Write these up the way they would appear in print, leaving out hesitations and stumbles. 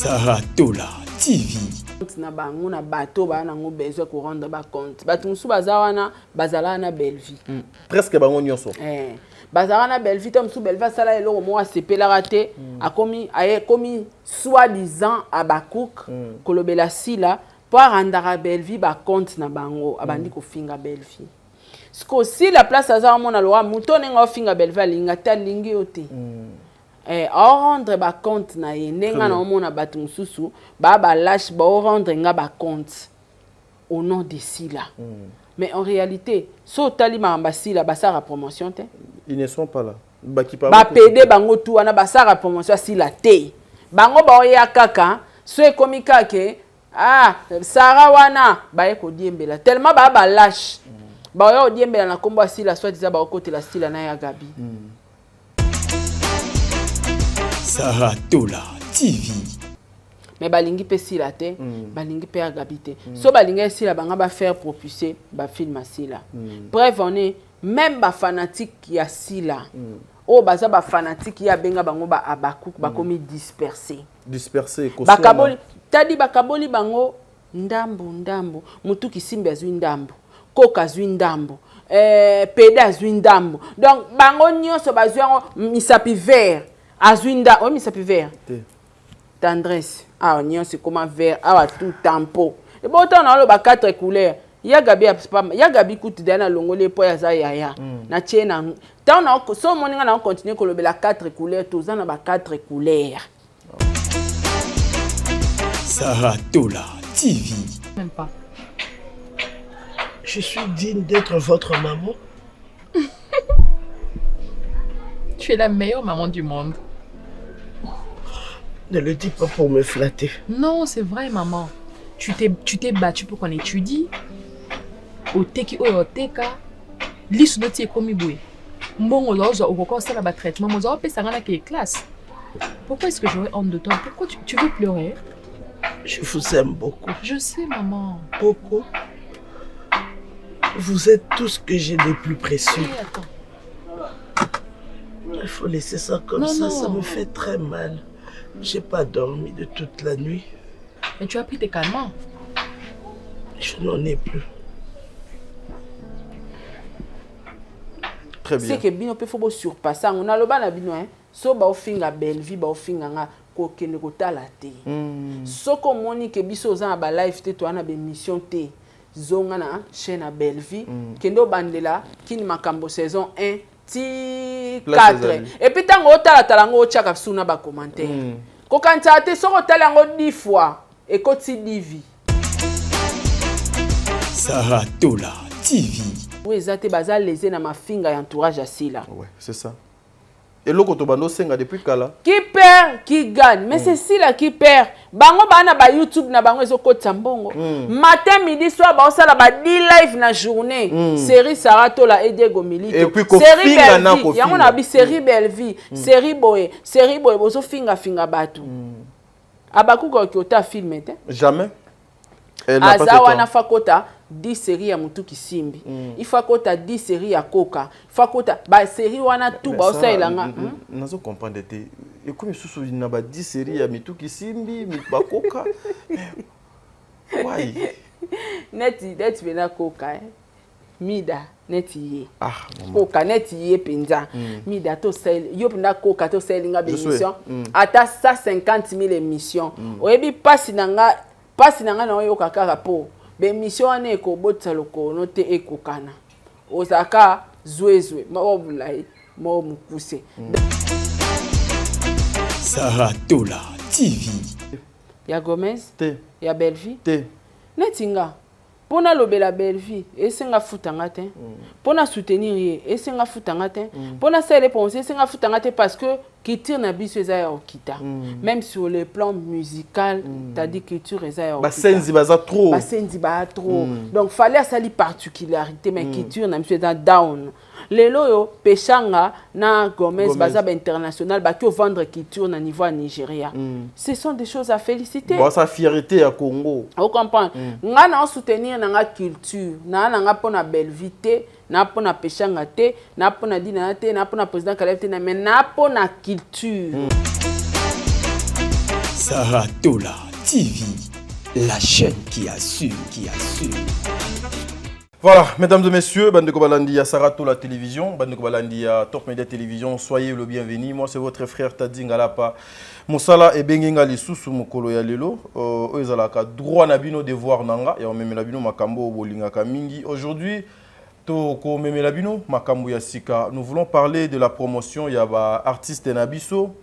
Saratola TV. Na bango na bateau ba na ngo besoin ko rendre ba compte. Ba tunsu bazawana bazala na belle vie. Presque bango nyonso. Bazala na belle vie tom sou belle vie sala eloko mo asepela raté akomi soi-disant abakouk kolobela sila pour rendre belle vie ba compte na bango abandi ko finga belle vie. Sko si la place aza mona loa mutone ngo finga belle vie linga talingi yote. Rendre ba compte na ye ndenga na omona batu mususu ba lâche ba rendre nga ba compte au nom de Sila. Mais en réalité so tali mamba Sila ba sara promotion te. Ils ne sont pas là. Ba PD bango tu wana ba sara promotion Sila te. Bango ba oya kaka so ekomi kake sara wana ba eko diembela tellement ba lâche ba oya diembela na kombo Sila soit diza ba côté la Sila na ya Gabi. Saratola TV. Mais balingi pe sila te, balingi pe agabite. So balingi sila banga ba faire propulser ba film sila. Bref, on est même ba fanatique ya sila. O baza ba fanatique ya benga bango ba abakouk ba komi dispersé. Dispersé ko bakaboli tadi bakaboli bango ndambo mutu kisimbe azwi ndambo. Koka azwi ndambo. Peda azwi ndambo. Donc bango nyonso bazwi ngo misapi vert. Azwinda, oui, mais ça peut vert. Tendresse. Ah, on c'est comment vert. Ah, tout tempo. Et bon, on a le 4 couleurs. Ya Gabi coûte dana longole po ya za ya. Na tchena. Tant on so moninga na continue ko le 4 couleurs, tous en ba 4 couleurs. Saratola TV. Même pas. Je suis digne d'être votre maman. Tu es la meilleure maman du monde. Ne le dis pas pour me flatter. Non, c'est vrai, maman. Tu t'es battue pour qu'on étudie. Au teki au teka. L'issue de tes commis boué. Bon, on a encore ça là-bas traitement. On a ça dans la classe. Pourquoi est-ce que j'aurais honte de toi? Pourquoi tu veux pleurer? Je vous aime beaucoup. Je sais, maman. Beaucoup. Vous êtes tout ce que j'ai de plus précieux. Hey, attends. Il faut laisser ça comme ça, ça me fait très mal. J'ai pas dormi de toute la nuit. Mais tu as pris tes calmants. Je n'en ai plus. Très bien. C'est que bino pe faut surpasser. On a le bas na bino hein. So ba ofinga belle vie ba ofinga nga ko kene ko tala te. So ko moni ke biso za ba live te to ana be mission te. Zonga na chaîne belle vie. Kendo bandela kini makambo saison 1 ti 4. Et puis tango tala talango chaka suna ba commentaire. Ko kanta te so ko talango 10 fois et ko ti divi. Saratola TV. Oui, zate baza lésé na ma finga ya entourage à Sila. Ouais, c'est ça. Et l'autre tobando senga depuis kala. Qui perd, qui gagne. Mais c'est Sila qui perd. Bango bana ba YouTube na bango ezo kota mbongo. Matin, midi, soir, ba osala ba 10 live na journée. Série Saratola et Diego Milito. Et puis ko série finga Belle na Vie. ko Yango na bi série Belle Vie. Série Boye bozo finga batu. Abaku ko kyota filmé te. Jamais. Elle n'a pas Azawa fait na fakota 10 séries ya mutu kisimbi. Il faut kota 10 séries ya koka. Il faut kota ba série wana tout ba osa elanga. Nazo comprendre te. Et comme sous na ba 10 séries ya mitu kisimbi, mi ba koka. Why? Neti bena koka mida neti ye. Ah, maman. Koka neti ye penza. Mida to sel yo penda koka to selinga be émission. Ata 150,000 émissions. Oyebi pasi nanga na yo kaka po. Be mission ane ko botsa loko no te ekokana. Osaka zwezwe ma bulai mo mukuse. Saratola TV. Ya Gomez, Te. ya Belle Vie. Te. Netinga. Pona lobela Belle Vie, esenga futanga te. Pona soutenir ye, esenga futanga te. Pona se réponse, esenga futanga te parce que culture na biso eza ya okita. Même sur le plan musical, t'as dit culture eza ya okita. Basenzi baza trop. Basenzi ba trop. Donc fallait sali particularité mais culture na biso eza down. Lelo yo pechanga na Gomez baza international ba ki vendre culture na niveau Nigeria. Ce sont des choses à féliciter. Bon sa fierté à Congo. Vous comprenez? Nga na soutenir na culture, na pona Belle Vie te, na pona pechanga te, na pona dina te, na pona président Kalef te, mais na pona culture. Saratola TV, la chaîne qui assure, Voilà, mesdames et messieurs, Bandeko Balandi à Saratola Télévision, Bandeko Balandi à Top Media Télévision, soyez le bienvenu. Moi, c'est votre frère Tadzi Ngalapa. Moussala et Bengenga Lissousou Mokolo ya Lelo. Ezalaka droit nabino devoir nanga. Ya omeme labino makambo bolinga kamingi. Aujourd'hui, toko omeme labino makambo ya sika. Nous voulons parler de la promotion ya ba artiste nabiso.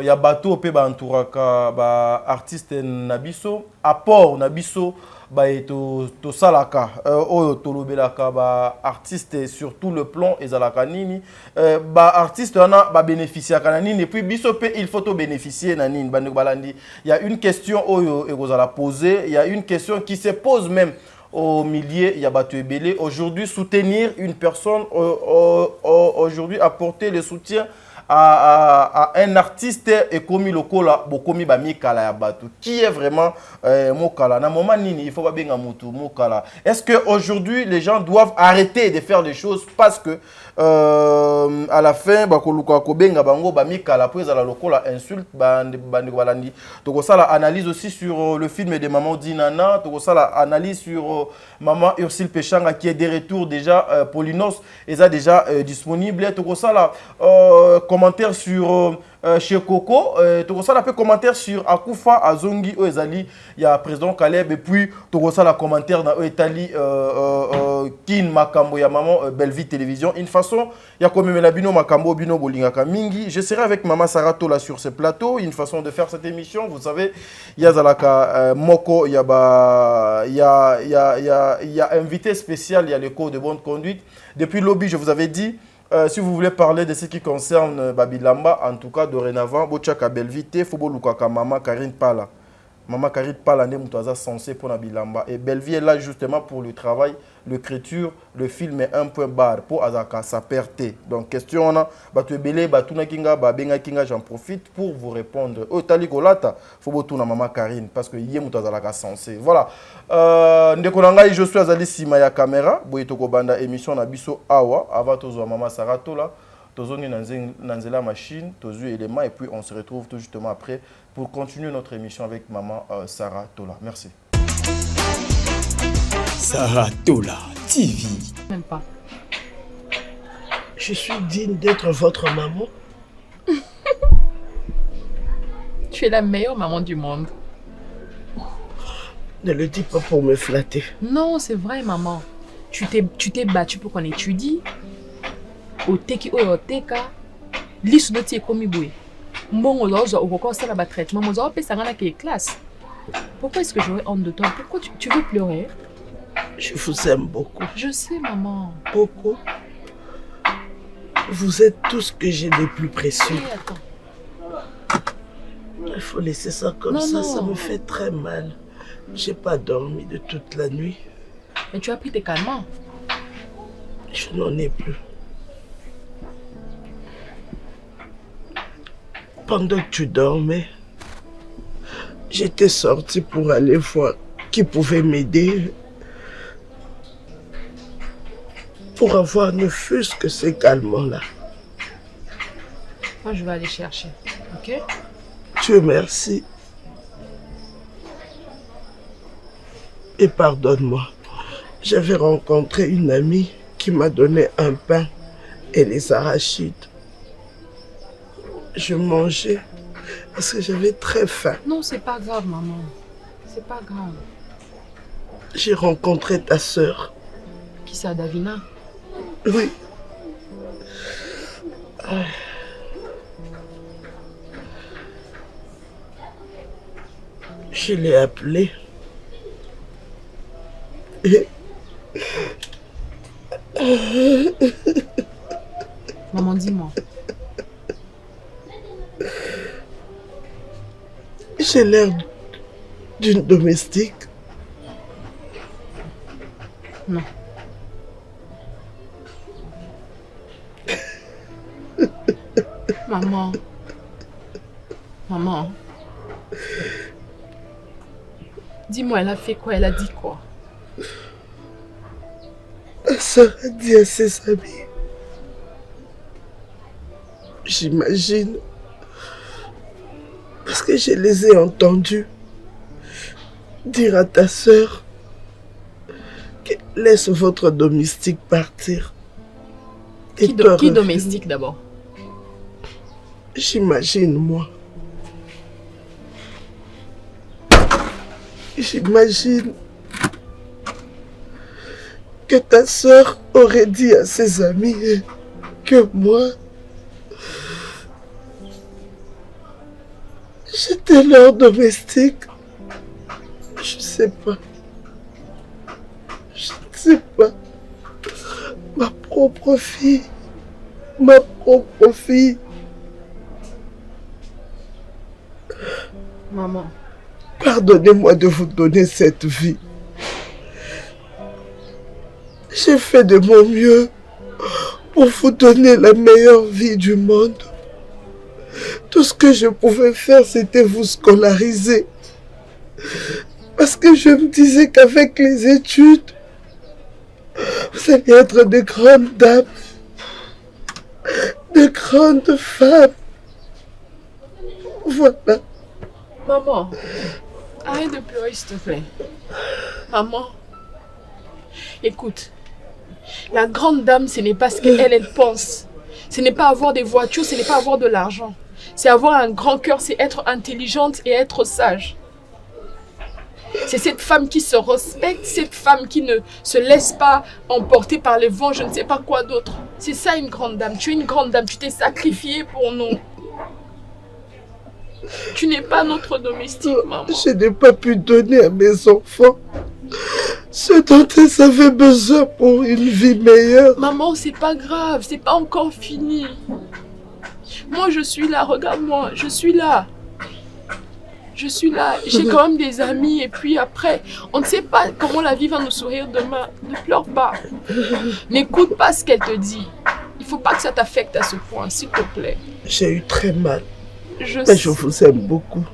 Ya bato pe ba entouraka ba artiste nabiso. Apport nabiso. Ba eto to salaka oyo tolobelaka ba artiste sur tout le plan ezalaka nini ba artiste wana ba bénéficier kana nini et puis biso pe il faut to bénéficier na nini bandeko balandi. Il y a une question oyo ekozala poser, il y a une question qui se pose même au milieu il y a bato ebele aujourd'hui soutenir une personne aujourd'hui apporter le soutien à un artiste et comme lokola bokomi ba mikala ya batu qui est vraiment mokala na moment nini il faut pas benga mutu mokala. Est-ce que aujourd'hui les gens doivent arrêter de faire des choses parce que à la fin ba koluka ko benga bango ba mikala pour la lokola insulte bande balandi to ça la analyse aussi sur le film de Maman Dinana, to ça la analyse sur Maman Ursule Pechanga qui est de retour déjà Polinos et ça déjà disponible to ça la commentaire sur chez Coco, tu ça la peu commentaire sur Akufa Azongi Oezali, il y a président Caleb et puis tu ça la commentaire dans Etali Kin Makambo ya maman Belleville Télévision. Une façon, il y a comme la bino Makambo bino bolingaka mingi. Je serai avec maman Saratola sur ce plateau. Une façon de faire cette émission, vous savez, il y a Zalaka Moko, il y a invité spécial, il y a le code de bonne conduite. Depuis le lobby, je vous avais dit. Si vous voulez parler de ce qui concerne Babilamba, en tout cas dorénavant, Bochaka Belvite, Fobo Lukaka Maman Karine Pala. Maman Karine Pala n'est pas censé pour Babilamba. Et Belleville est là justement pour le travail, l'écriture, le film est un point barre pour Azaka sa perte. Donc question on a Batu Bele, Batuna Kinga, Babenga Kinga, j'en profite pour vous répondre. Oh Taliko Lata, Fobo Tuna Maman Karine parce que yé Moutazalaka censé. Voilà. Ndekonanga je suis Azali Simaya caméra, Boyetoko Banda émission na biso awa, avant tozo Maman Saratola. Tozongi Nanzela machine, tozu éléments et puis on se retrouve tout justement après pour continuer notre émission avec maman Saratola. Merci. Saratola TV. Même pas. Je suis digne d'être votre maman. Tu es la meilleure maman du monde. Ne le dis pas pour me flatter. Non, c'est vrai, maman. Tu t'es battue pour qu'on étudie. Oteki oyoteka lisu noti ekomi boye mbongo lozo okoko sala ba traitement mozo pesa ngana ke classe. Pourquoi est-ce que j'aurais honte de toi? Pourquoi tu veux pleurer? Je vous aime beaucoup. Je sais, maman. Beaucoup. Vous êtes tout ce que j'ai de plus précieux. Hey, attends. Il faut laisser ça comme ça, ça me fait très mal. J'ai pas dormi de toute la nuit. Mais tu as pris tes calmants. Je n'en ai plus. Pendant que tu dormais, j'étais sortie pour aller voir qui pouvait m'aider pour avoir ne fût-ce que ces calmants-là. Moi, je vais aller chercher, ok? Dieu merci. Et pardonne-moi. J'avais rencontré une amie qui m'a donné un pain et les arachides. Je mangeais parce que j'avais très faim. Non, c'est pas grave, maman. C'est pas grave. J'ai rencontré ta sœur. Qui c'est, Davina? Oui. Je l'ai appelée. Et... Maman, dis-moi. J'ai l'air d'une domestique. Non. Maman. Maman. Dis-moi, elle a fait quoi? Elle a dit quoi? Ma soeur a dit à ses amis. J'imagine. Parce que je les ai entendus dire à ta sœur que laisse votre domestique partir. Et Qui domestique d'abord? J'imagine, moi. J'imagine que ta sœur aurait dit à ses amis que moi, j'étais leur domestique. Je sais pas. Je ne sais pas. Ma propre fille. Ma propre fille. Maman. Pardonnez-moi de vous donner cette vie. J'ai fait de mon mieux pour vous donner la meilleure vie du monde. Tout ce que je pouvais faire, c'était vous scolariser. Parce que je me disais qu'avec les études, vous allez être de grandes dames, de grandes femmes. Voilà. Maman, arrête de pleurer s'il te plaît. Maman, écoute, la grande dame, ce n'est pas ce qu'elle pense. Ce n'est pas avoir des voitures, ce n'est pas avoir de l'argent. C'est avoir un grand cœur, c'est être intelligente et être sage. C'est cette femme qui se respecte, cette femme qui ne se laisse pas emporter par les vents, je ne sais pas quoi d'autre. C'est ça une grande dame. Tu es une grande dame, tu t'es sacrifiée pour nous. Tu n'es pas notre domestique, maman. Je n'ai pas pu donner à mes enfants ce dont ils avaient besoin pour une vie meilleure. Maman, c'est pas grave, c'est pas encore fini. Moi, je suis là, regarde-moi, je suis là. Je suis là, j'ai quand même des amis et puis après, on ne sait pas comment la vie va nous sourire demain. Ne pleure pas. N'écoute pas ce qu'elle te dit. Il ne faut pas que ça t'affecte à ce point, s'il te plaît. J'ai eu très mal. Mais je vous aime beaucoup.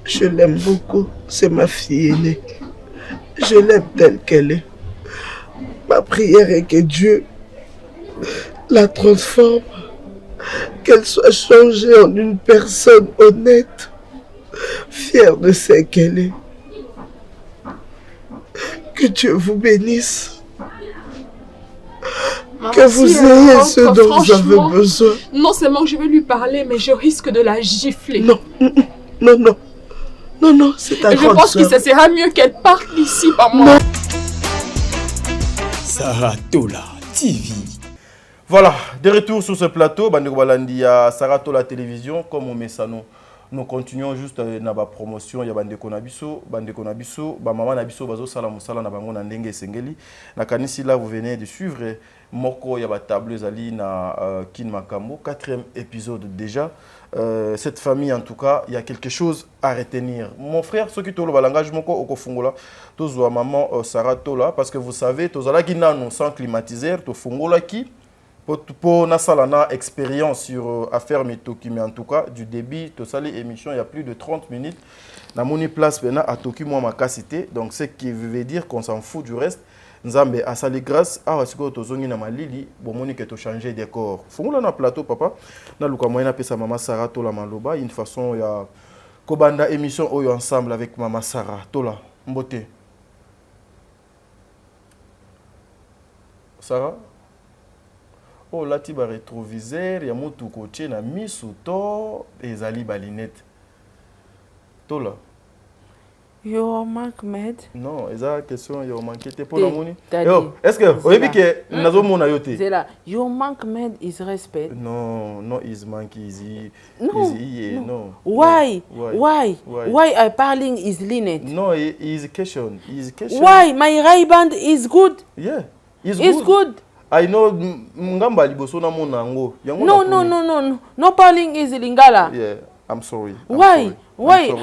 Je l'aime beaucoup. C'est ma fille aînée. Je l'aime telle qu'elle est. Ma prière est que Dieu la transforme. Qu'elle soit changée en une personne honnête, fière de ce qu'elle est. Que Dieu vous bénisse. Maman, que vous ayez ce dont vous avez besoin. Non seulement je vais lui parler, mais je risque de la gifler. Non, non, non. Non, non, c'est ta grande pense sœur. que ça sera mieux qu'elle parte d'ici par moi. Saratola TV. Voilà, de retour sur ce plateau, Bandeko Balandi à Saratola Télévision, comme on met ça nous continuons juste na ba promotion ya Bandeko Nabiso, maman Nabiso bazo sala musala na bango na ndenge sengeli. Na kanisi là vous venez de suivre moko ya ba tableuse ali na Kin Makambo, 4e épisode déjà. Cette famille en tout cas, il y a quelque chose à retenir. Mon frère, ceux qui tolo balangage moko okofungola, tozwa maman Saratola parce que vous savez, tozala ki nanu sans climatiseur, to fungola ki pour Nasalana expérience sur affaire Metoki, mais en tout cas, du début, tout ça, les émissions, il y a plus de 30 minutes. Dans mon place, à Toki, moi, ma cité. Donc, ce qui veut dire qu'on s'en fout du reste. Nzambe, à sali grâce, à ce que tu as na malili, bon, monique tu changé de corps. Faut là na plateau, papa. Na luka moyena pesa maman Sarah Tola Maloba, une façon, il y a Kobanda émission oyo ensemble avec maman Sarah Tola. Mbote. Sarah? Oh, là, tu vas rétroviseur, il y a mon tout côté, na misuto, et ali balinette. Tola. Yo manque med. Non, eza question yo manque te pour la moni. Yo, est-ce que vous avez que nazo mona yote? C'est là. Yo manque med is respect. Non, no is manque easy. No. Easy, no. Why? No. Why I parling is linet? No, is question. Is question. Why my right band is good? Yeah. It's good. I know ngamba liboso na mona ngo. No parling is lingala. Yeah, I'm sorry. Why?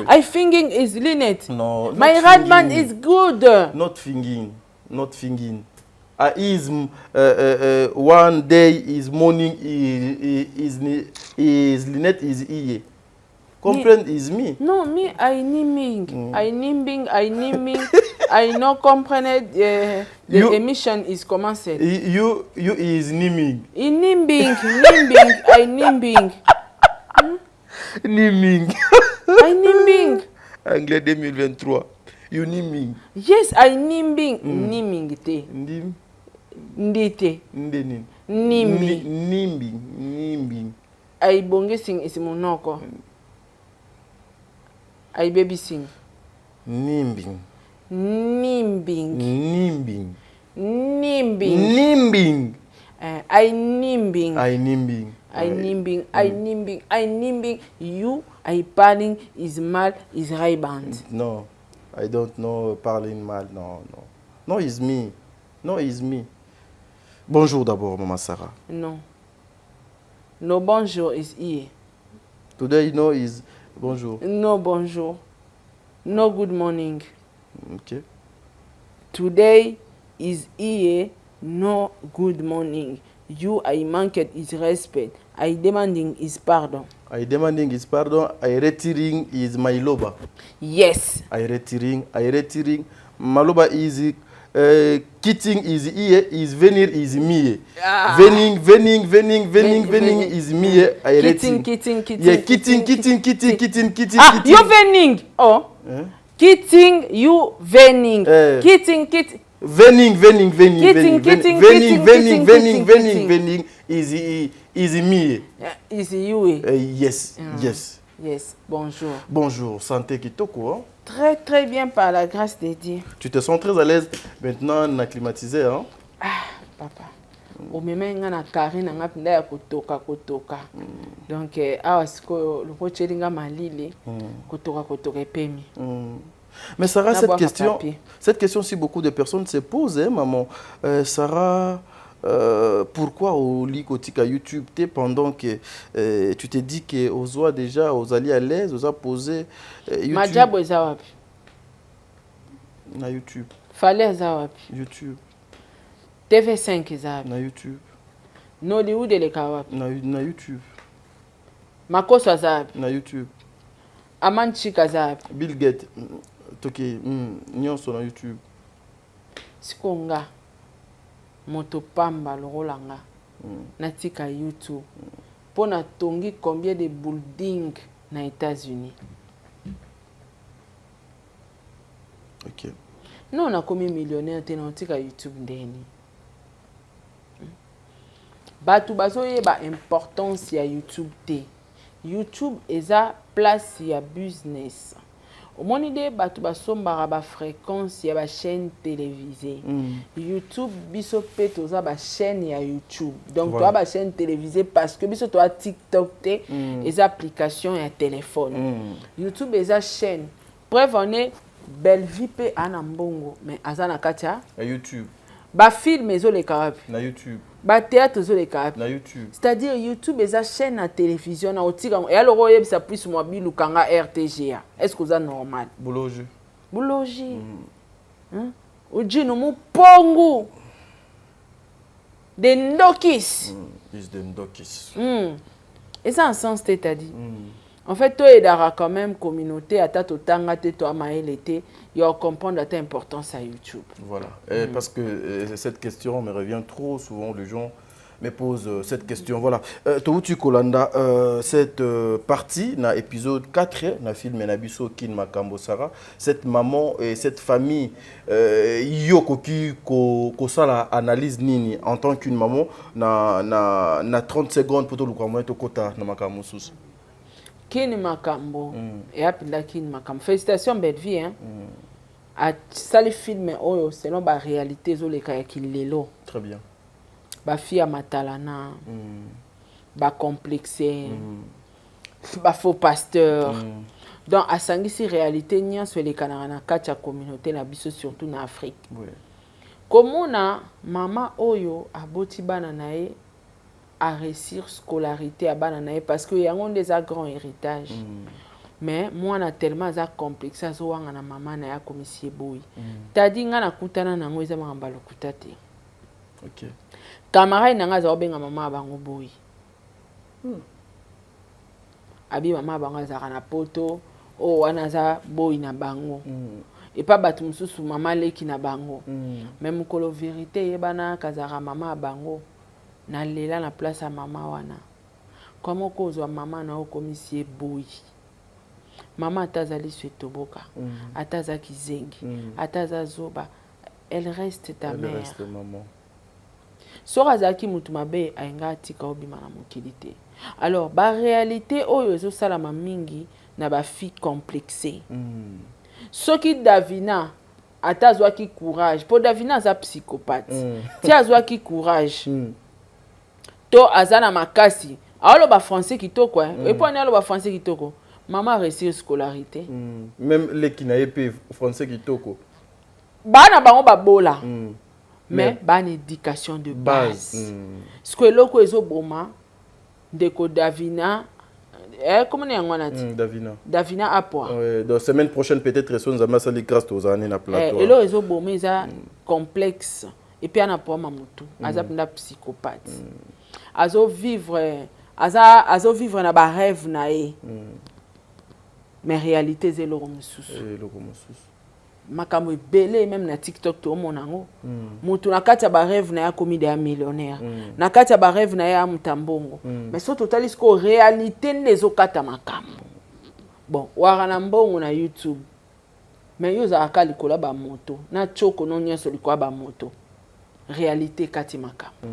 I thinking is linet. No. My right band is good. Not thinking. Is one day is morning is linet is iye. Comprend is me. No, me I nimbing. I no comprehend the emission is commenced. You is niming. I nimbing. Niming. I nimbing. Anglais 2023. You niming. Yes, I nimbing. Niming te. Ndim. Ndite. Ndenin. Nimbing. Nimbing. Nimbing. I bonge sing isi monoko. I baby sing. Nimbing. Nimbing. Nimbing. Nimbing. Nimbing. I nimbing. I nimbing. I nimbing. I nimbing. I nimbing. You, I parling is mal, is right band. No, I don't know parling mal. No, no. No, it's me. No, it's me. Bonjour d'abord, Maman Sarah. No. No bonjour is here. Today, no is bonjour. No bonjour. No good morning. Okay. Today is here. No good morning. You, I manqued his respect. I demanding his pardon. I demanding his pardon. I retiring is my loba. Yes. I retiring. Maloba is kitting is here, is venir is me. Vening is me. I Kitting. Yeah, kitting. Ah, you vening. Oh. Kitting, you vening. Kitting. Vening is me. Is you. Yes. Yes. Bonjour. Bonjour, santé kitoko. Hein? Très très bien par la grâce de Dieu. Tu te sens très à l'aise maintenant, on a climatisé, hein? Ah, papa. Au même moment, on a carré, on a pris kotoka. Donc, awasko le pochelinga malili, kotoka pemi. Mais Sarah, cette question, si beaucoup de personnes se posent, hein, maman. Sarah, pourquoi au lit kotika YouTube pendant que tu te dis que aux oies déjà, aux alliés à l'aise, aux a posé YouTube. Majabo ezawapi. Na YouTube. Fallait ezawapi. YouTube. TV5 ezawapi. Na YouTube. Nollywood elekawapi. Na YouTube. Makoso ezawapi. Na YouTube. Amanchika ezawapi. Bill Gates. Toki nyonso na YouTube. Sikonga. Moto pamba lorolanga. Natika YouTube. Pona tongi combien de buildings na États-Unis. Ok. Non, on a commis millionnaire natika YouTube ndeni. Batu bazoye ba importance ya YouTube te. YouTube eza place ya business. Au moins idée batu basombara ba fréquence ya ba chaîne télévisée. YouTube biso pe toza ba chaîne ya YouTube. Donc voilà. Toi ba chaîne télévisée parce que biso toi TikTok te les applications ya téléphone. YouTube eza chaîne. Preuve on est belle vie pe anambongo mais azana katia YouTube. Ba film ezo le karapi. Na YouTube. Ba théâtre ezo le karapi. Na YouTube. C'est-à-dire YouTube eza chaîne à télévision na otika et alors oye ça plus moi bilu kanga RTGA. Est-ce que ça normal? Boulogi. Hein? Oji no mu pongu. De ndokis. Is de ndokis. Et ça en sens c'est-à-dire. En fait, toi et Dara quand même communauté à ta totanga te toi maël était, il y comprendre ta importance à YouTube. Voilà. Parce que cette question me revient trop souvent, les gens me posent cette question. Voilà. Toutu Kolanda, cette partie, dans l'épisode 4, dans le film Nabiso Kin Makambo Sarah, cette maman et cette famille, Yoko qui sala analyse nini en tant qu'une maman, na 30 secondes pour tout le monde to kota na Makambo Sus. Kin Makambo, et apila Kin Makambo. Félicitations, belle vie, hein. A sali film oyo selon ba réalité zo le kaya kilelo. Très bien. Ba fille à matalana. Ba complexé. Ba faux pasteur. Donc à sangisi réalité nia sur les kanana kacha communauté na biso surtout na Afrique. Oui. Comment na mama oyo aboti bana nae à réussir scolarité à bana nae parce que yango des a grand héritage. Mais moi na tellement za complexe ça zo wanga na mama na ya komisie boy. Tadi nga na kutana na ngo eza mamba lokuta te. OK. Camarade na nga za obenga mama bango boy. Abi mama bango za na poto o wana za boy na bango. Et pas batu mususu mama leki na bango. Même kolo vérité yebana kazara mama bango na lela na place à mama wana. comment cause maman na okomisi boy maman atazali swetoboka ataza kizengi ataza zoba elle reste ta mère elle reste maman soki azalaki mutu mabe ayenga atika obima na mokili te alors baréalité oyo ezosalama mingi na bafille complexée soki Davina ata azwaki courage mpo Davina aza psychopathe ti azwaki courage to aza na makasi aoloba français kitoko eponi aloba français kitoko maman a réussi scolarité même leki na ye mpe français kitoko bana bango babola mais bana éducation de base ce que eloko ezoboma ndeko Davina comment on a dit Davina à poids donc semaine prochaine peut-être son zama sali grâce aux années na plateau et là ezoboma eza complexe et puis ana poids mamutu aza penda psychopathe azo vivre na ba rêve na ye mais réalité c'est eloko mosusu makambo ebele même na TikTok to monango mutu na kati ya ba rêve na ya komi de millionnaire na kati ya ba rêve na ya mutambongo mais so totalis ko réalité nezo kata makambo bon wara na mbongo na YouTube mais yo za akali kola ba moto na choko no nyeso likola ba moto réalité kati makambo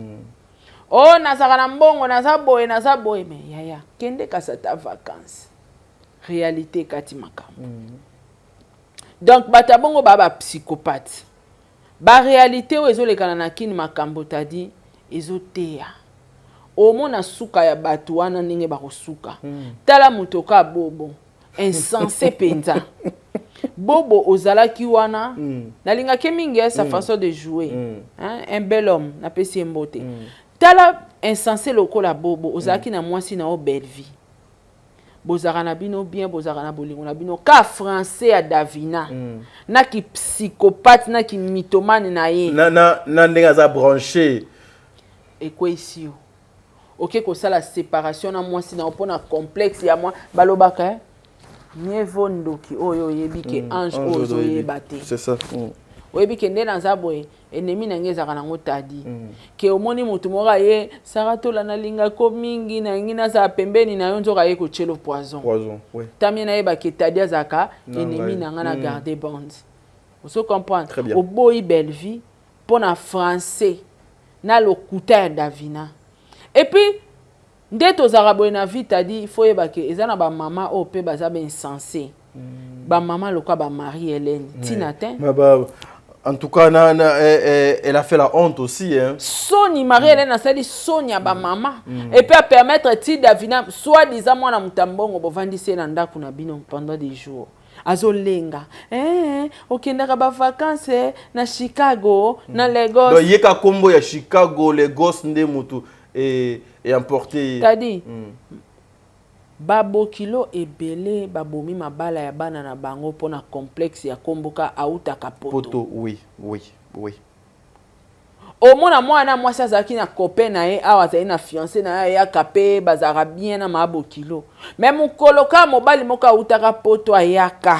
oh nazaka na mbongo naza boye mais yaya kende kasa ta vacances réalité kati makambo donc batabongo baba psychopathe ba réalité o ezolekana na kini makambo tadi ezoteya omona suka ya batu wana ndenge bakosuka tala mutoka bobo insensé penza bobo ozalaki wana nalingaki mingi sa façon de jouer un bel homme na pesi mbote tala insensé lokola bobo ozalaki na mwasi na o belle vie bozara na bino bien bozara na bolingo na bino ka français ya Davina na ki psychopathe na ki mythomane na ye na ndenga za branché et quoi ici OK ko sala séparation na mwasi na opona complexe ya moi balobaka nievo ndoki oyo yebike ange ozo yebate c'est ça oyebike nde na zaboye ennemi na ngezaka nango tadi ke omoni mutu moko ye saratola na linga ko mingi na ngina za pembeni na yo nzoka ye ko chelo poison ouais tamie na yeba ke tadi azaka ennemi na ngana garder bond vous comprenez oboyi belle vie pour na français na lokuta ya Davina et puis nde tozaka boye na vie tadi il faut yeba ke eza na ba mama o pe baza ben insensé ba mama loka ba Marie Hélène tinatin en tout cas, elle a fait la honte aussi. Hein. Soni, Marie-Hélène a dit Soni à ba maman. Et puis à permettre à Davina, soit disant moi na mutambongo, bo vandisi nanda kuna bino pendant des jours. Azolenga. Ok, ndaka ba vacances na Chicago, na Lagos. Donc yeka combo ya Chicago, Lagos nde mutu et emporté. T'as dit babo kilo ebele babomi mabala ya bana na bango pona complexe ya komboka auta kapoto oui omona mwana mwasi azaki na copain na ye awa azali na fiancé na ye akape bazara bien na mabo kilo même mukoloka mobali moka auta kapoto ayaka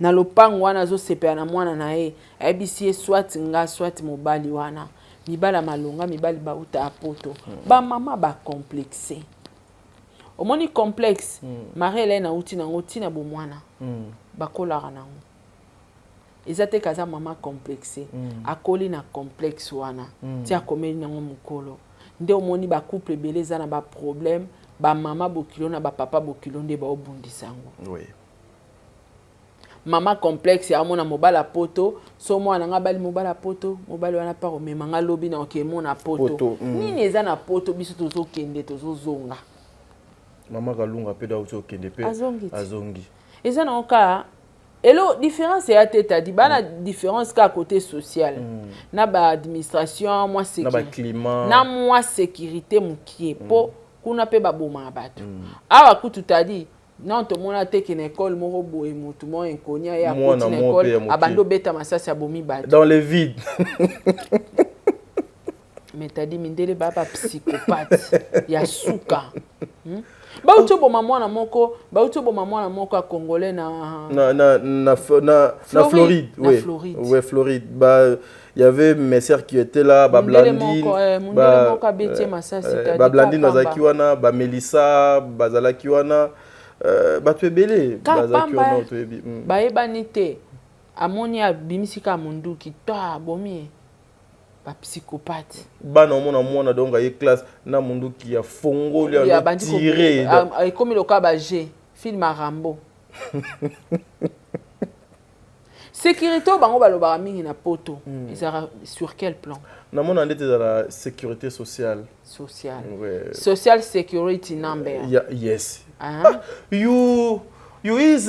na lopango wana zo sepela na mwana na ye ayebisi ye swati nga swati mobali wana mibala malonga mibali bauta apoto ba mama ba complexé omoni complexe Marie-Hélène auti nango tina bomwana bakolaka nango ezate kaza mama complexé akoli na complexe wana ti akomeli nango mukolo nde omoni ba couple beleza na ba problème ba mama bokilo na ba papa bokilo nde ba obundisa ngo oui mama complexe amona mobala poto so mwana nga bali mobala poto mobali wana pa omema nga lobi na okemona poto nini eza na poto biso tozokende tozozonga Maman Kalunga pe da uto kende pe azongi. Eza na oka elo différence ya teta di bana différence ka côté social. Na ba administration moi sécurité. Na ba climat. Na moi sécurité mukie po kuna pe ba boma bato. Awa kutu tadi non to mona te ke na école moko boye mutu mo inkonya ya côté na école abando beta masasi ya bomi bato. Dans le vide. Mais t'as dit mindele baba psychopathe ya suka. Bauto bo mwana moko a congolais na Floride. Oui. Floride. Ouais, Floride. Bah il y avait mes sœurs qui étaient là, Blandine, Blandine bazaki wana, ba Melissa, bazalaki wana, ba tuebele, bazaki wana tuebi. Ba ebanite amoni abimisika munduki ta bomi ba psychopathe. Bana mona donc ay classe na munduki ya fongo ya tiré. Comme le cas ba G, film à Rambo. Sécurité au bango balobara mingi na poto. Sur quel plan? Na mon andete de la sécurité sociale. Sociale. Ouais. Social security number. Yes. Uh-huh. You is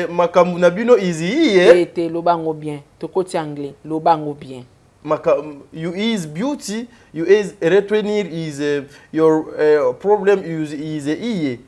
makambu na bino easy te lobango bien. To koti anglais, lobango bien. You is beauty, you is retenir is your problem is iye.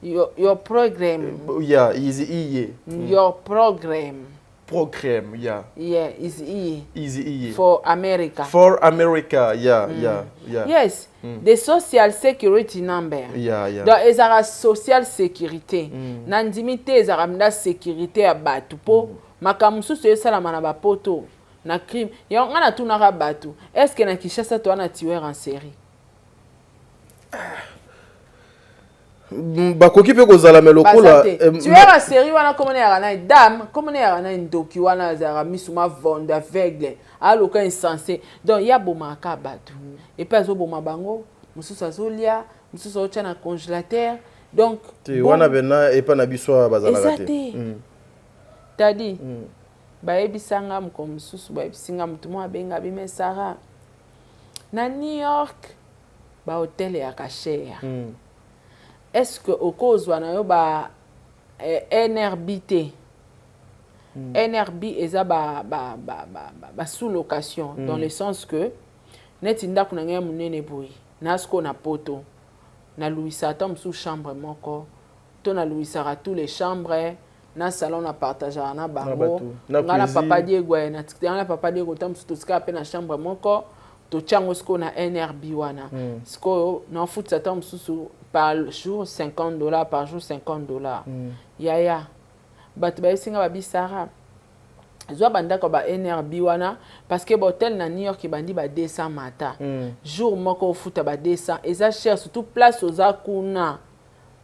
Your program. Yeah, is iye. Your program. Program, yeah. Yeah, is iye. Is iye. For America. For America, yeah, yeah. Yes, the social security number. Yeah. Donc, ezara social sécurité. Nandimite ezara mda sécurité ya batu po makamusu so esala mana ba poto na crime. Ya ngana tunaka batu. Est-ce que na Kinshasa to ana tueur en série? Bakoki pe kozala melokola tueur en série wana komone ya na dame, komone ya na ndoki wana zara misuma vonda aveugle. Aloka insensé. Donc ya bomaka batu. Et puis azoboma bango, mususu azolia, mususu ocha na congélateur. Donc wana bena epa na biso bazala te. Tadi bayebisanga mko mususu bayebisinga mutu mo abenga bimesara. Na New York ba hotel ya kashare. Est-ce que au cause wana yo ba NRBT NRB eza ba sous location dans le sens que net ndako na ngaya munene boy nasko na poto na Louisa tom sous chambre moko to na Louisa ra tous les chambres na salon na partager na bango ngala papa Diego na tikana papa Diego tom sous toska pe na chambre moko to chango sko na NRB wana sko na foot sa tom sous par jour $50 par jour $50 ya bat ba singa ba bisara zo banda ko ba NRB wana parce que hotel na New York bandi ba 200 mata jour moko futa ba 200 eza cher surtout place aux akuna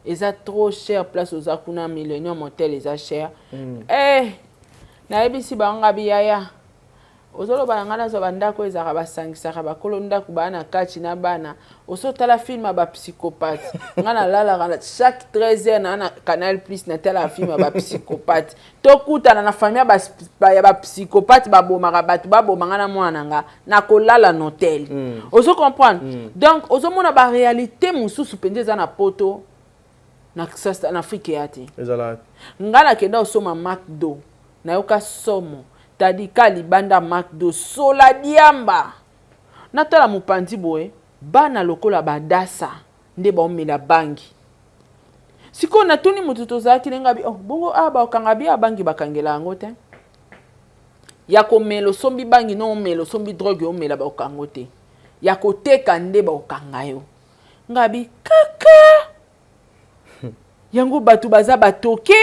eza trop cher place aux akuna Millennium Hotel eza cher na ebisi banga biyaya ozolo balangana zo banda ko ezaka basangisaka bakolo ndaku bana kati na bana osotala film ba psychopathe ngana lala chaque 13h na Canal Plus na tela film ba psychopathe tokutana na famille ba psychopathe babomaka batu babomanga na mwana nga na kolala na hotel ozo comprendre donc ozo mona ba réalité mususu pende za na poto na Afrique yati ezala ngana kenda osoma McDo na yoka somo tadika libanda McDo sola diamba natala mupandi boye bana lokola badasa nde baomela bangi siko natuni mutu tozalaki nenga bi bongo aba okanga bi abangi bakangela yango te ya komelo sombi bangi no omelo sombi drogue omela ba okango te ya koteka nde ba okanga yo ngabi kaka yango batu baza batoke.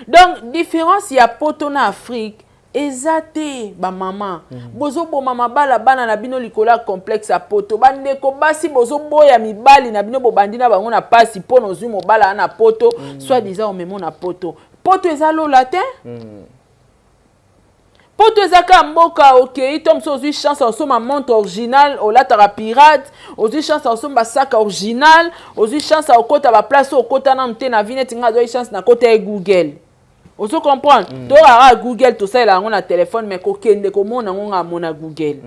Donc différence ya poto na Afrique ezate ba mama bozo bo mama bala bana na bino likola complexe a poto bande ko basi bozo boya mibali na bino bo bandina bango na pasi pono zumo bala na poto soit disant o memo na poto ezalo latin poto ezaka mboka OK tom so zui chance au soma montre original au latara pirate ozui chance au soma sac original ozui chance au kota ba place au kota na mte na vinette nga zui chance na kota Google. Oso comprendre to ara Google to ça là on a téléphone mais ko kende ko mona ngonga mona Google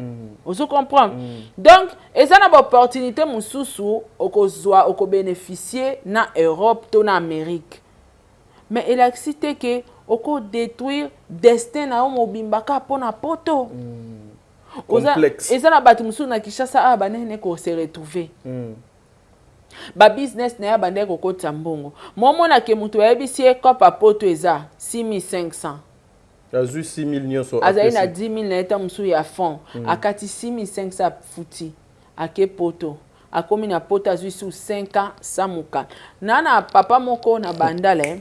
oso comprendre donc eza na opportunité mususu okozwa oko bénéficier na Europe to na Amérique mais il a cité que oko détruire destin na mobimba ka pona poto complexe eza na batu mususu na Kinshasa banene ko se retrouver ba business na ya bande ko kota mbongo momona ke mutu yebisi ekopa poto eza 6500 azu 6000 nyonso azali na 10000 na eta musu ya fond akati 6500 futi ake poto akomi na poto azwi sous 5 ans sans mokanda na papa moko na bandale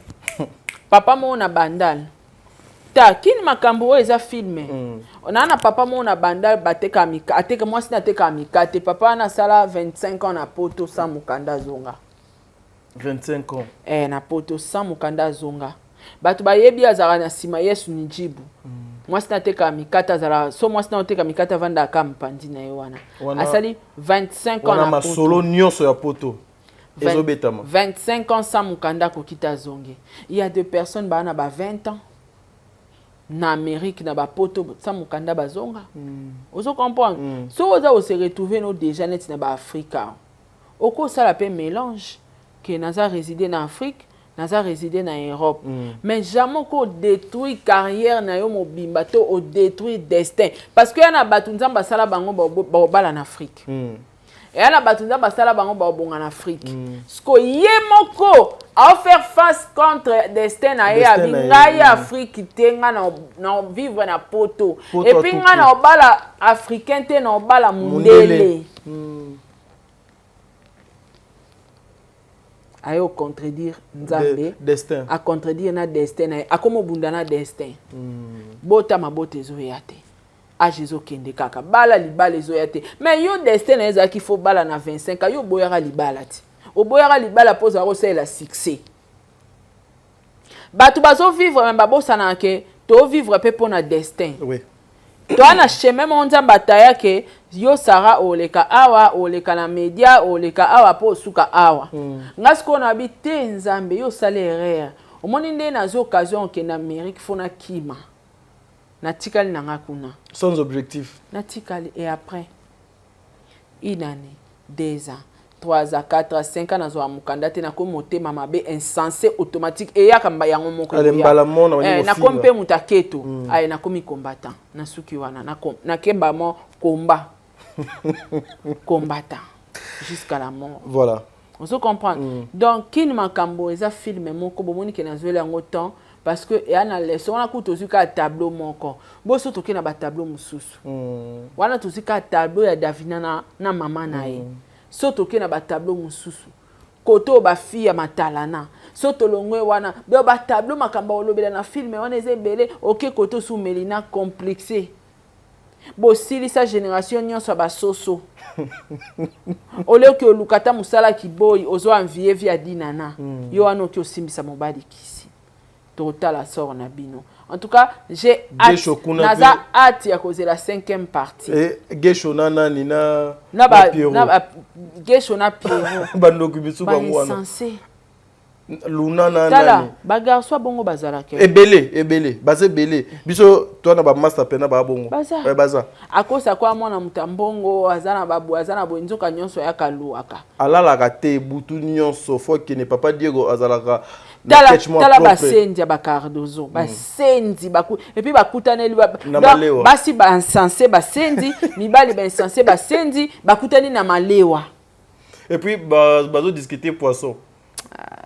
papa moko na bandale ta kini makambo oyo eza filme na papa moko na bandale bateka mika ateka mwasi na ateka mika te papa na sala 25 ans na poto sans mokanda zonga 25 ans na poto sans mokanda zonga bato bayebi azala na sima Yesu ni jibu mwasi na ateka mikata azala so mwasi na ateka mikata vanda akampandi na ye wana asali 25 ans na masolo nyonso ya poto 25 ans sans mokanda kokita zonge il y a deux personnes bana ba 20 ans na Amérique na ba poto sans mokanda bazonga ozo comprendre so oza o se retrouver no déjà net na ba Afrika oko sala pe mélange que naza résider na Afrique naza résider na Europe mais jamais ko détruit carrière na yo mobimba to o détruit destin parce que yana batu nzamba sala bango ba bala na Afrique et yana batu nzamba sala bango ba bonga na Afrique sko yemoko a faire face contre destin na ya bingai Afrique tenga na vivre na poto et puis nga na bala africain te na bala mundele ayo contredire nzambe destin a contredire na destin na akomo bunda na destin bota mabote zo yate a Jésus kende kaka bala libala zo yate mais yo destin na ezaki fo bala na 25 yo boyaka libala ti oboyaka libala poza ko sela succès batu bazo vivre même babosa na ke to vivre pe pona destin oui toi na chemin monza bataya ke yo sara oleka awa oleka na media oleka awa po suka awa ngasko na bité nzambe yo sale erreur omoni nde na zo occasion ke na Amérique fona kima na tikali na ngakuna sans objectif na tikali et après une année 2 ans 3 ans 4 ans 5 ans na zo amukanda te na ko motema mabe insensé automatique et ya kamba yango moko na kompe mutaketo ay na komi combattant na suki wana na kemba mo combat combattant jusqu'à la mort voilà on se comprend donc kin makambo eza film moko bomoni ke na zoela yango temps parce que ya na leçon na kutozuka tableau moko boso toke na ba tableau mususu wana tozika tableau ya Davina na mama na ye soto ke na ba tableau mususu koto ba fille ya matalana soto longwe wana be ba tableau makamba olobela na film wana ezebele oke koto su melina complexé bo sili sa génération nyonso ba soso ole ke olukata musala kiboy ozo envier via dinana yo wana oke osimbisa mobali kisi total sort na bino. En tout cas, j'ai hâte à causer la 5e partie. Et Gesho nana nina Gesho na Pierrot. Bandoku bisu bangwana. Insensé. Luna nana. Tala, bagar soit bongo bazala ke. Ebele, baze belé. Biso toi na ba master pena ba bongo. Baza. Akosa kwa mwana mutambongo azana babu azana bonzoka nyonso ya kaluaka. Alala kate butu nyonso fo ke ne papa Diego azalaka. Tala basendi ya bakardozo basendi baku et puis bakutaneli basi ba insensé basendi mibali ba insensé basendi bakutani na malewa et puis bazo discuter poisson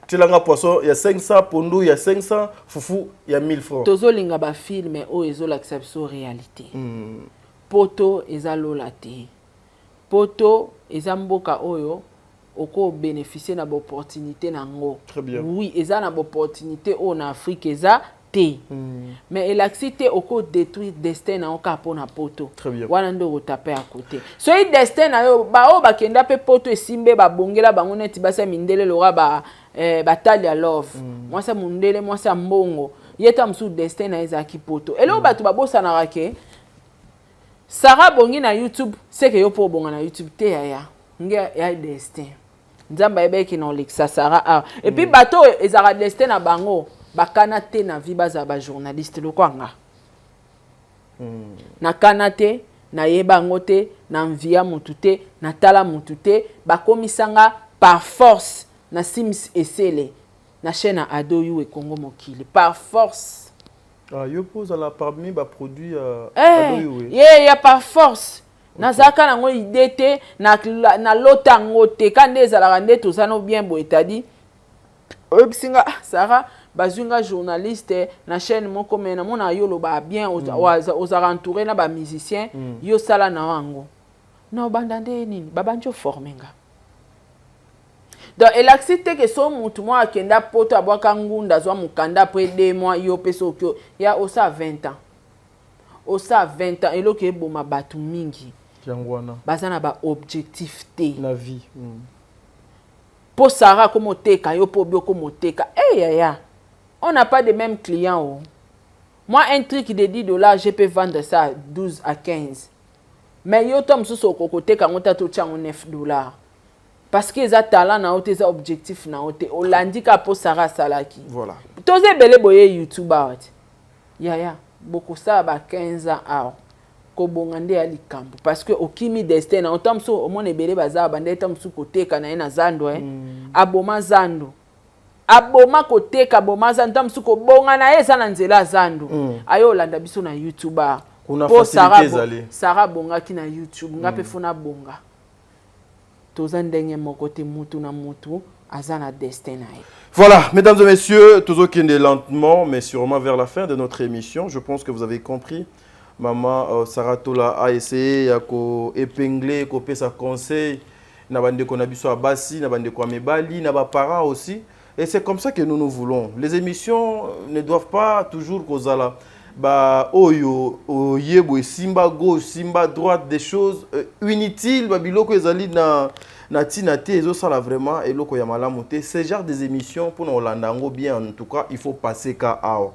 tilanga poisson il y a 500 pondu il y a 500 fufu il y a 1000 francs tozolinga ba film o ezolakisa biso réalité poto ezalola te poto ezamboka oyo oko bénéficier na opportunité nango. Très bien. Oui, eza na opportunité en Afrique eza te. Mais elacité oko détruire destin na oka pona poto. Très bien. Wana ndo rotaper à côté. So i destin na yo ba o bakenda pe poto esimbe ba bongela bango neti basa mindele lora ba bataille à love. Moi ça mundele moi ça mbongo. Yeta msu destin na ezaki poto. Elo batu babosa na rake. Sarah bongi na YouTube, c'est que yo po bonga na YouTube te ya. Nge ya destin. Nzamba ebeki na Alexa Sarah et puis bato ezara destin na bango bakana te na vie baza ba journaliste lokwanga na kanate na yebango te na envia mutu te na tala mutu te bakomisanga par force na Sims Esele na chaîne Ado You e Congo Mokili par force yo pose la parmi ba produit Ado You ya par force nazaka nango idete na lotango te kande ezalaka nde tozana bien bo etadi obisinga Sarah bazunga journaliste na chaîne moko mena mona yo lo ba bien aux entouré na ba musicien yo sala na wango na bandande nini babanjo formenga Donc elle accepte que son mutu moi akenda poto abwaka ngunda zwa mukanda après 2 mois yo peso kyo ya osa 20 ans. Osa 20 ans elo ke boma batu mingi. Yangwana. Bazana ba objectif te. La vie. Pour Sarah comme oteka yo pour bio comme oteka. Ya. On n'a pas de mêmes clients. Oh. Moi un truc de $10, je peux vendre ça à 12 à 15. Mais yo tom sous côté quand on t'a tout $9. Parce que ça talent na ote ça objectif na ote olandika pour Sarah Salaki. Voilà. Toze belé boye YouTuber. Ya. Beaucoup ça ba 15 ans. Ko bongande ya likambo parce que okimi destin na otom so omone belé baza bande tom sous côté kana na zando aboma zando. Aboma koteka boma zando tom sous ko bongana eza na nzela zando. Ayo landa biso na YouTuber. Kuna facilité zali. Sarah bonga ki na YouTube ngape fona bonga. Toza ndenge moko te mutu na mutu azana destin. Voilà, mesdames et messieurs, toujours qui est lentement mais sûrement vers la fin de notre émission. Je pense que vous avez compris. Maman Sarah Tola a essayé à épingler, copier sa conseil. Na bande ko na biso abasi, na bande ko amebali, na ba parents aussi. Et c'est comme ça que nous voulons. Les émissions ne doivent pas toujours kozala ba oyo oyebo simba gauche, simba droite, des choses inutiles ba biloko ezali na tinate ezo sala vraiment eloko ya malamu te. Ce genre des émissions pour nous landango bien en tout cas, il faut passer ka ao.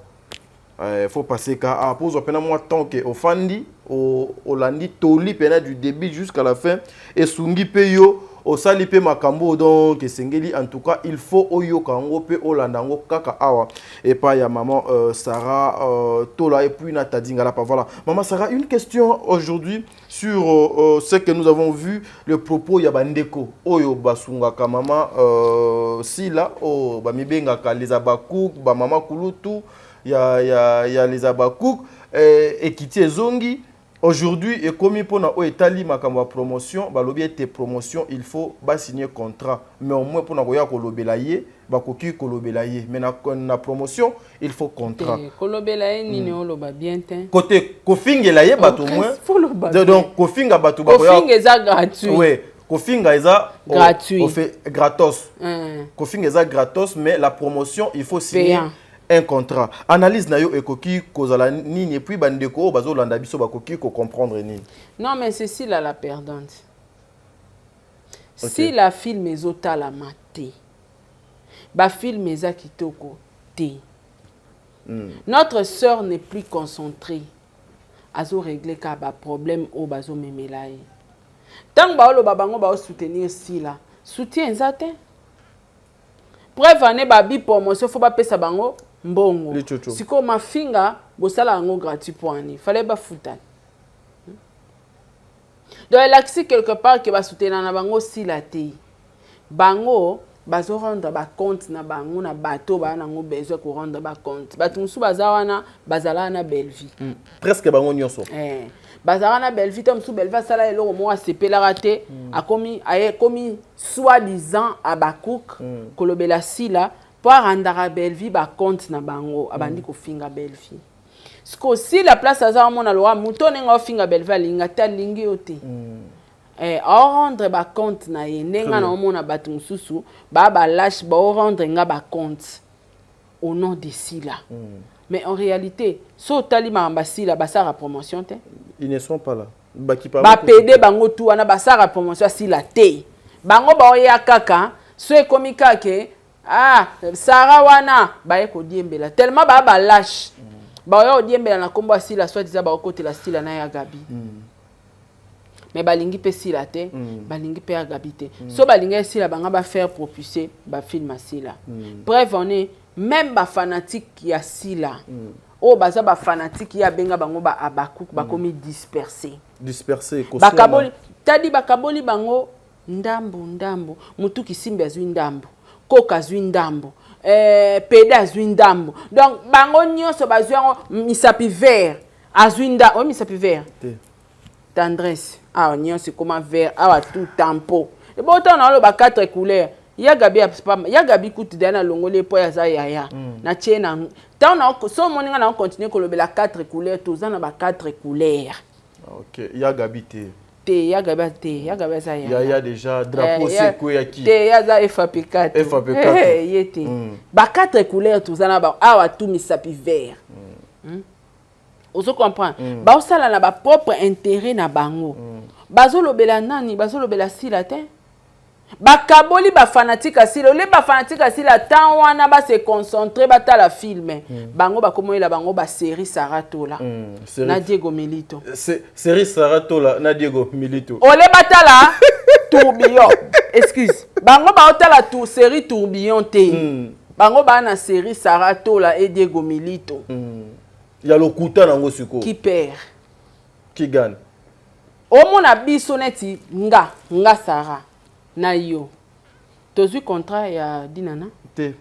Il faut passer à pose moi tant que au fandi au landi toli pena du début jusqu'à la fin et sungi peyo au sali pe makambo donc sengeli en tout cas il faut oyo kango pe olandango kaka awa et pas ya maman Sarah Tola et puis na tadinga la pas voilà maman Sarah une question aujourd'hui sur ce que nous avons vu le propos ya bandeko oyo basunga ka maman sila o ba mibenga ka les abakouk ba maman kulutu il y a les abakouk et qui tie zongi aujourd'hui et comme pour na o etali makambo promotion ba lobi ete promotion il faut ba signer contrat mais au moins pour na koya kolobela ye ba koki kolobela ye mais na promotion il faut contrat kolobela ye nini oloba bien te côté kofingela ye bato moins donc kofinga bato ba koya kofinga za gratuit oui kofinga eza gratuit on fait gratos kofinga eza gratos mais la promotion il faut signer payant. Un contrat. Analyse na yo ekoki kozala nini et puis bandeko bazo landa biso bakoki ko comprendre nini. Non mais c'est si la perdante. Okay. Si la film ezota la maté. Ba film eza kitoko te. Notre sœur n'est plus concentrée. Azo régler ka ba problème o bazo memelaye. Tant ba lo babango ba soutenir si la. Soutien zate. Preuve ane ba bi promotion faut ba pesa bango mbongo. Siko mafinga bosala ngo gratuit pour ani. Fallait ba futana. Donc elle a quelque part que ba soutenir na bango si la te. Bango bazo rendre ba compte na bango na bateau ba na ngo besoin ko rendre ba compte. Batu musu bazawana bazala na belle vie. Presque bango nyonso. Bazala na belle vie tom sou belle va sala eloko mo asepela raté a commis soi-disant abakouk kolobela sila pour rendre belle vie ba compte na bango abandi ko finga belle vie. Sko si la place aza mona loa mutone nga finga belle vie linga ta lingi ote. A rendre ba compte na ye nenga na mona batu mususu ba lâche ba rendre nga ba compte au nom de sila. Mais en réalité, so tali mamba sila ba sara promotion te. Ils ne sont pas là. Ba PD bango tu wana ba sara promotion sila te. Bango ba oya kaka so ekomika ke Sarah wana ba eko diembela tellement ba lâche. Ba oya diembela na kombo sila soit diza ba côté la sila na ya Gabi. Mais balingi pe sila te, balingi pe ya Gabi te. So balingi sila banga ba faire propulser ba film sila. Bref on est même ba fanatique ya sila. Oh baza ba fanatique ya benga bango ba abakouk ba komi dispersé bakaboli tadi bakaboli bango ndambo mutu kisimbi azwi ndambo koka azwi ndambo peda azwi ndambo donc bango nyonso bazwi yango misapi vert azwi ndambo misapi vert tendresse nyonso comment vert tout tempo et bon temps on a ba 4 couleurs ya Gabi kutu dana longole po ya za yaya na chena tant na so moninga na continuer kolobela 4 couleurs tozana ba 4 couleurs. OK, ya Gabi te. Te yaga te yaga za Il y a déjà drapeau c'est quoi ya qui? Te yaza FAP4. FAP4. Yete. Ba 4 couleurs tout ça na ba awa tout misapi vert. Ozo comprendre. Ba osala na ba propre intérêt na bango. Bazo lobela nani, bazo lobela sila te. Bakaboli ba fanatique asila, le ba fanatique asila tant wana ba se concentrer ba ta la film. Bango ba komoyela bango ba série Saratola. Na Diego Milito. Série Saratola na Diego Milito. Ole batala tourbillon. Excuse. Bango ba otala tout série tourbillon te. Bango ba na série Saratola et Diego Milito. Il y a le couteau nango siko. Qui perd? Qui gagne? Omona biso neti nga Sarah. Na yo. Tozu contrat ya Dinana? Te.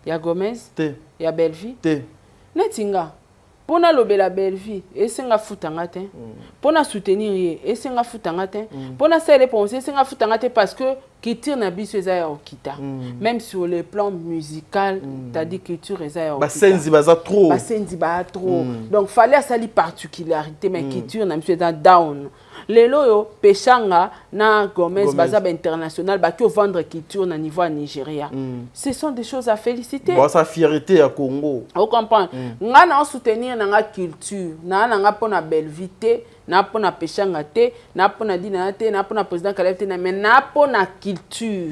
Ya Gomez? Te. Ya Bellevie? Te. Neti nga. Pona lobela Bellevie, esenga futanga te. Pona soutenir ye, esenga futanga te. Pona se réponse, esenga futanga te parce que culture na biso eza ya okita. Même sur le plan musical, t'as dit culture eza ya okita. Basenzi baza trop. Basenzi ba trop. Donc fallait sali particularité mais culture na biso eza down. Lelo yo Pechanga na Gomez Bazab international ba ki vendre culture na niveau à Nigeria. Ce sont des choses à féliciter. Bon sa fierté à Congo. Vous comprenez? Nga na soutenir na culture, na nga pona Bellevie te, na pona Pechanga te, na pona Dinana te, na pona président Kalef te, mais na pona culture.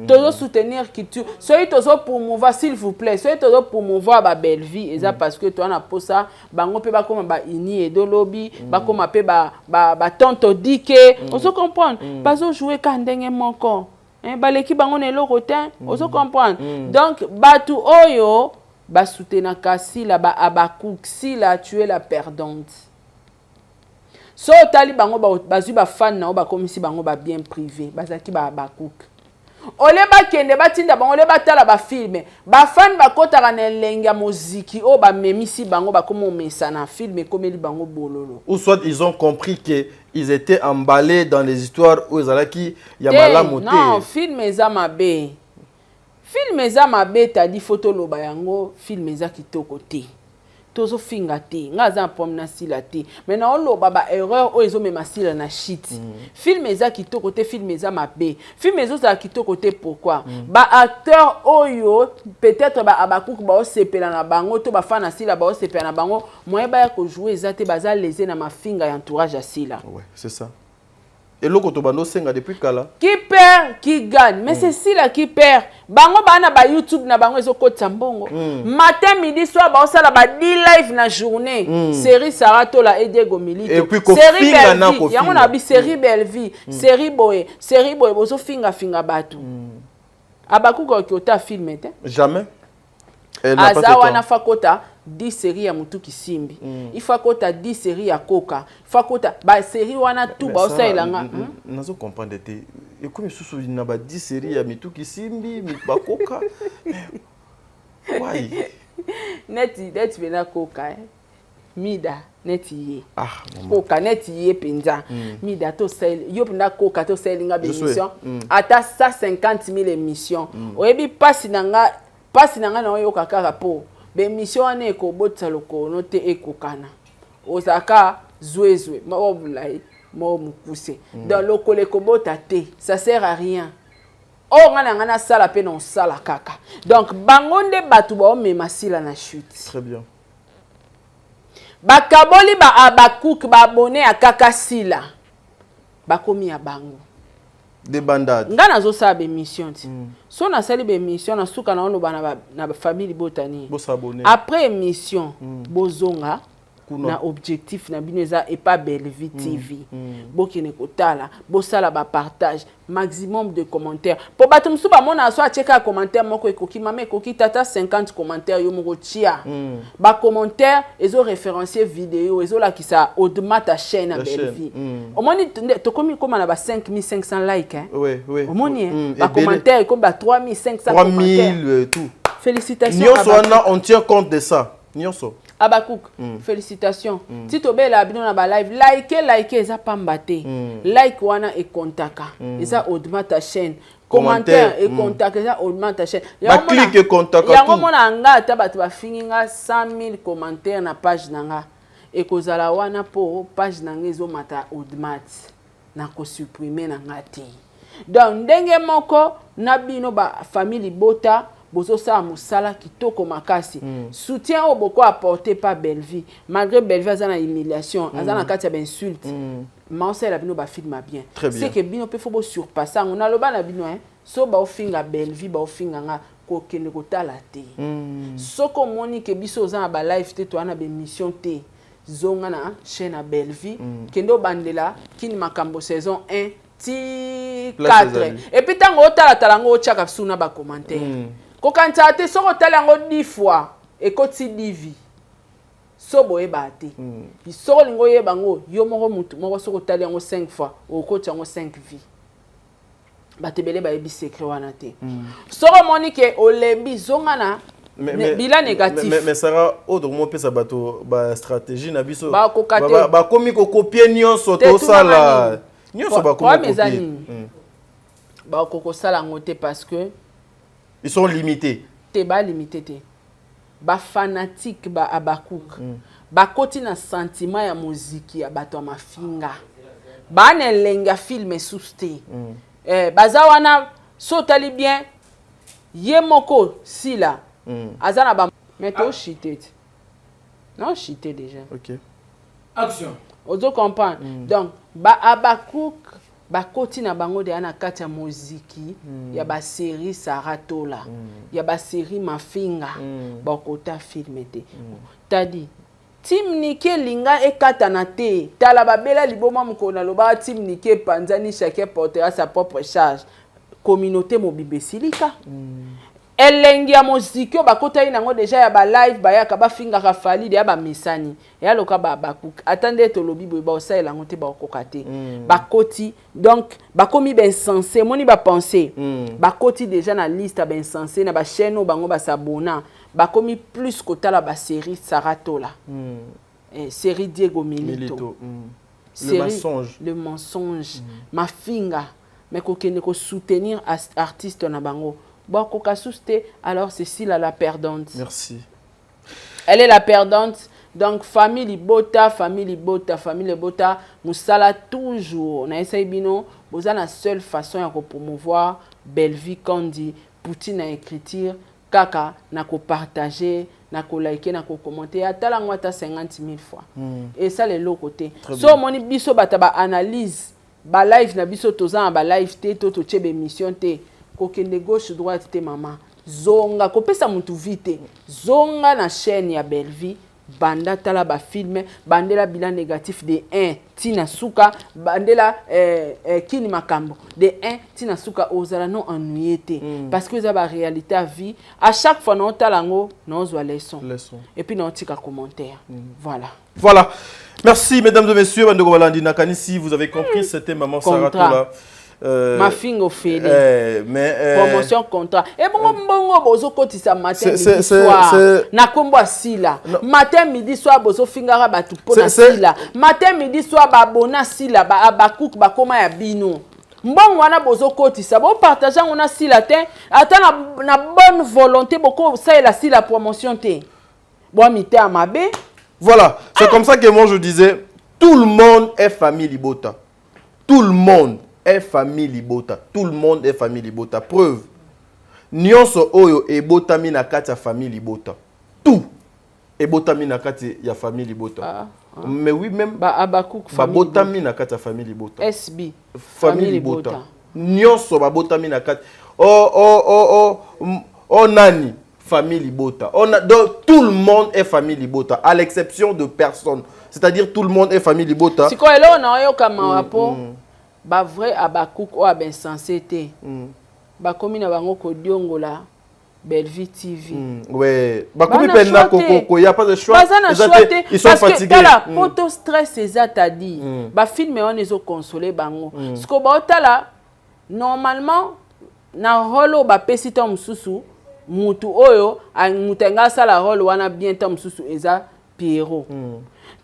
Toujours soutenir culture. Soyez toujours pour mouvoir s'il vous plaît. Soyez toujours pour mouvoir ba Bellevie et ça parce que toi na posa bango pe ba comme ba ini et do lobby, ba comme pe ba tonto dike. On se comprend. Pas jouer quand ndenge moko. Ba l'équipe bango ne lokotin. On se comprend. Donc batu oyo ba soutenir kasila ba abakouk si la tu es la perdante. So tali bango ba zu ba fan na ba comme si bango ba bien privé. Ba zaki ba abakouk. Ole ba kende ba tinda bango le ba tala ba film. Ba fan ba kota kana lenga muziki o ba memisi bango ba comme mesa na film comme li bango bololo. Ou soit ils ont compris que ils étaient emballés dans les histoires où ils allaient qui ya malamu te. Non, film eza mabe. Film eza mabe ta di photo loba yango film eza kitoko te. Tozo finga te, nga za pom na sila te. Maintenant on loba ba erreur o ezo mema sila na shit. Film eza kitoko te, film eza mabe. Film ezo za kitoko te pourquoi? Ba acteur oyo peut-être ba abakouk ba o sepela na bango to ba fana sila ba o sepela na bango, moyen ba ya ko jouer eza te baza lésé na ma finga ya entourage ya sila. Ouais, c'est ça. Et l'autre bando senga depuis kala. Qui perd, qui gagne. Mais c'est si là qui perd. Bango bana ba YouTube na bango ezo kota mbongo. Matin, midi, soir ba osala ba 10 live na journée. Série Saratola et Diego Milito. Et puis ko série finga na ko. Yango na bi série Bellevie, série Boye bozo finga batu. Abaku ko kyota filmé te. Jamais. Elle n'a pas Azawa na fakota 10 séries ya mutu kisimbi. Il faut kota 10 séries ya koka. Il faut kota ba série wana tout ba osailanga. Nazo comprendre te. Et comme sous na ba 10 séries ya mitu kisimbi, mi ba koka. Why? Neti bena koka. Mida neti ye. Ah, koka neti ye penza. Mida to sel yo penda koka to selinga bémission. Ata 150,000 émissions. Oyebi pasi nanga na oyo kakara po. Be mission ane ko botsa loko no te ekokana. Osaka zouezwe mo bulai mo mukuse. Dans loko le kobota te, ça sert à rien. Oh ngana sala pe non sala kaka. Donc bangonde batu ba mema sila na chute. Très bien. Bakaboli ba abakouk ba abonné à kaka sila. Bakomi ya bango. Des bandades. Nga nazo sa be mission ti. So na sali be mission na suka na ono bana na famille botani. Bo s'abonner. Après émission bozonga na objectif na bineza et pas Bellevie TV. Bokine kotala, bosala ba partage, maximum de commentaires. Po batum suba mona so a cheka commentaire moko ekoki mame ekoki tata 50 commentaires yo moko chia. Ba commentaire ezo référencier vidéo ezo la ki sa au-delà ta chaîne à Bellevie. Au moins to komi koma na ba 5500 likes hein. Oui. Au moins ba commentaire comme ba 3500 commentaires. 3000 tout. Félicitations. Nyonso on tient compte de ça. Nyonso. Abakouk, félicitations. Si tu as abonné à la live, likez, ça pas mbaté. Like wana et contacta. Et ça augmente ta chaîne. Commentaire et contact, ça augmente ta chaîne. Ba clique et contact. Yango mona nga tabatu ba finga 100,000 commentaires na page nanga. Et kozala wana po page nanga ezo mata augmente. na ko supprimer na ngati. Donc ndenge moko na bino ba famille Libota bozo sa musala kitoko makasi. Soutien au beaucoup apporté par Bellevie. Malgré Bellevie azana humiliation, azana kati ya insulte. Mansel la bino ba film bien. C'est que bino pe faut surpasser. On a le ba na bino so ba ofinga Bellevie ba ofinga nga ko kende ko tala te. Soko moni ke biso za ba live te to ana be mission te. Zonga na chaîne à Bellevie kendo bandela kini makambo saison 1 ti 4. Et puis tango tala talango chaka suna ba commentaire. Ko kanta te soko talango 10 fois et ko ti divi. So boye ba te. Bi soko lingo ye bango yo moko mutu moko soko talango 5 fois o ko chango 5 vies. Ba te bele ba yebi secret wana te. Soko moni ke olembi zonga na bilan négatif. Mais Sarah, autre mot peut ça bateau ba stratégie na biso. Ba komi ko copier nyonso to sala. Nyonso ba komi copier. Ba ko sala ngote parce que ils sont limités. Te ba limité te. Ba fanatique ba Abakouk. Ba koti na sentiment ya muziki ya bato mafinga. Ba ne lenga film souste. Baza wana sotali bien yemoko sila. Azana ba mais to chité. Non chité déjà. OK. Action. Ozo comprendre. Donc ba Abakouk ba koti na bango de ana kati ya muziki ya ba série Saratola. Ya ba série Mafinga. Ba kota filmete. Tadi Tim Nike linga ekata na te. Tala babela liboma mukona loba Tim Nike panzani chacun portera sa propre charge. Communauté mobibe silika. Elengi ya muziki bakota inango déjà ya ba live ba ya ka ba finga ka fali ya ba misani ya loka ba Abakouk attendez to lobi bo ba osala ngote ba kokate bakoti donc bakomi ben sensé moni ba penser bakoti déjà na liste ben sensé na ba chaîne bango ba s'abona bakomi plus kotala ba série Saratola série Diego Milito le mensonge Mafinga mais kokende ko soutenir artiste na bango. Bon, alors Cécile la perdante. Merci. Elle est la perdante. Donc, famille Libota, Moussala toujours. On a essayé bino, vous avez la seule façon de promouvoir Bellevie Kandi, Poutine à écriture, Kaka, na ko partager, na ko liker, na ko commenter. Atala ngwata 50 000 fois. Et ça, les l'autre côté. So, moni biso bataba analyse, ba live na biso tozan ba live te, to chebe mission te. Kokende gauche droite te mama zonga kopesa mutu vite zonga na chaîne ya Bellevie banda tala ba film bandela bilan négatif de 1 tina suka bandela kini makambo de 1 tina suka ozala non ennuyé te parce que ça ba réalité à vie à chaque fois non talango non zo leçon et puis non tika commentaire voilà merci mesdames et messieurs bandeko balandi nakani si vous avez compris c'était maman Saratola. Ma fille au fait promotion contrat et bon bozo kotisa matin midi soir na kombo asila matin midi soir bozo fingara batu pona sila matin midi soir ba bona sila ba Abakouk ba koma ya bino mbongo wana bozo kotisa bo partager on a sila te ata na bonne volonté boko ça la sila promotion te bo mité amabe voilà c'est comme ça que moi je disais tout le monde est famille Libota tout le monde est famille Libota. Tout le monde est famille Libota. Preuve. Nyonso oyo e botami na kati ya famille Libota. Tout e botami na kati ya famille Libota. Mais oui même ba Abakouk famille botami na kati ya famille Libota. SB famille Libota. Nyonso ba botami na kati. Nani famille Libota. Donc tout le monde est famille Libota à l'exception de personne. C'est-à-dire tout le monde est famille Libota. Si ko elo na yo kama wapo ba vrai Abakouk o ben sensé te ba komi na bango ko diongola Bellevie TV ouais ba komi penna ko ya pas de choix ils sont fatigués parce que photo stress ezata dit ba film on ezo consoler bango sko ba otala normalement na rolo ba pesi tom susu mutu oyo mutenga sala rolo wana bien tom susu eza Pierrot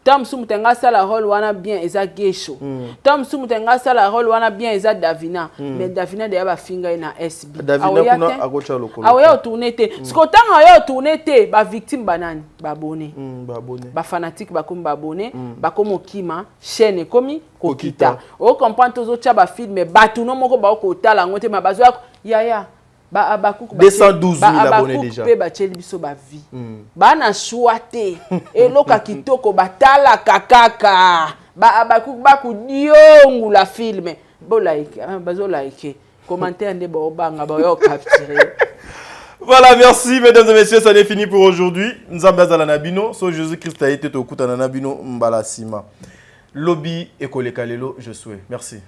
Tom Soumtenga ça la rôle wana bien eza Gesho. Tom Soumtenga ça la rôle wana bien eza Davina. Mais Davina de ba finga na SB. Davina kuna akocha lokolo. Aoya tourner te. Siko tanga ayo tourner te ba victime banani ba abonné. Ba abonné. Ba fanatique ba comme ba abonné, ba comme kima chaîne komi kokita. O comprend tozo tia ba film ba tout non moko ba ko tala ngote ma bazo yaya. Ba abakuku 212 000 abonnés déjà. Ba cheli biso ba vie. Ba na chouate. Eloka kitoko batala kakaka. Ba abakuku ba ku diongu la film. Bo like, bazo like. Commentaire de bo banga ba yo capturer. Voilà, merci mesdames et messieurs, ça est fini pour aujourd'hui. Nous avons besoin Nabino, so Jésus-Christ a été au kuta na Nabino mbalasima. Lobby Ekole Kalelo, je souhaite. Merci.